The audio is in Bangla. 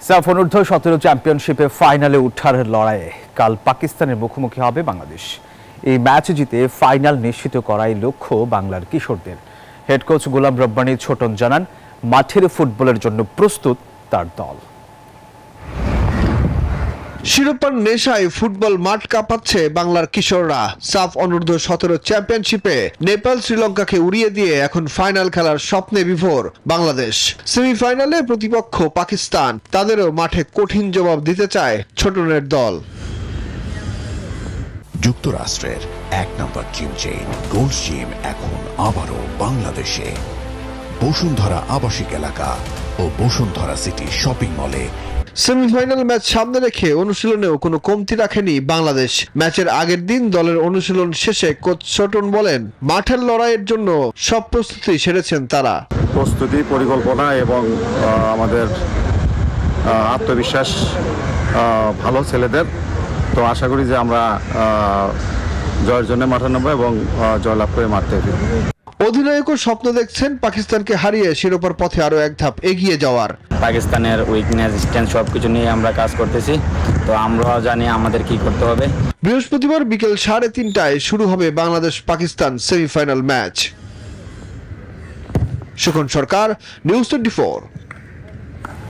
সাফ অনূর্ধ্ব 17 চ্যাম্পিয়নশিপে ফাইনালে ওঠার লড়াইয়ে কাল পাকিস্তানের মুখোমুখি হবে বাংলাদেশ। এই ম্যাচ জিতে ফাইনাল নিশ্চিত করাই লক্ষ্য বাংলার কিশোরদের। হেড কোচ গোলাম রব্বানী ছোটন জানান, মাঠের ফুটবলের জন্য প্রস্তুত তার দল। শিরোপার নেশায় ফুটবল মাঠ কাঁপাচ্ছে বাংলার কিশোররা। সাফ অনূর্ধ্ব 17 চ্যাম্পিয়নশিপে নেপাল শ্রীলঙ্কাকে উড়িয়ে দিয়ে এখন ফাইনাল খেলার স্বপ্নে বিভোর বাংলাদেশ। সেমিফাইনালে প্রতিপক্ষ পাকিস্তান, তাদেরও মাঠে কঠিন জবাব দিতে চায় ছোটনের দল। যুক্তরাষ্ট্রের 1 নম্বর জিম চেইন গোল্ড জিম এখন আবারও বাংলাদেশে। বসুন্ধরা আবাসিক এলাকা ও বসুন্ধরা সিটি শপিং মলে সেমিফাইনাল ম্যাচ সামনে রেখে অনুশীলনেও কোনো কমতি রাখেনি বাংলাদেশ। ম্যাচের আগের দিন দলের অনুশীলন শেষে কোচ ছোটন বলেন, মাঠের লড়াইয়ের জন্য সব প্রস্তুতি সেরেছেন তারা। প্রস্তুতি, পরিকল্পনা এবং আমাদের আত্মবিশ্বাস ভালো ছেলেদের। তো আশা করি যে আমরা জয়ের জন্য মাঠে নামবো এবং জয়লাভ করে মাঠ থেকে ফিরব। অধিনায়কও স্বপ্ন দেখছেন পাকিস্তানকে হারিয়ে শিরোপার পথে আরো এক ধাপ এগিয়ে যাওয়ার। পাকিস্তানের উইকনেস, স্ট্রেংথ সবকিছু নিয়ে আমরা কাজ করতেছি, তো আমরা জানি আমাদের কি করতে হবে। বৃহস্পতিবার বিকেল 3:30টায় শুরু হবে বাংলাদেশ পাকিস্তান সেমিফাইনাল ম্যাচ। সুখন সরকার, নিউজ 24।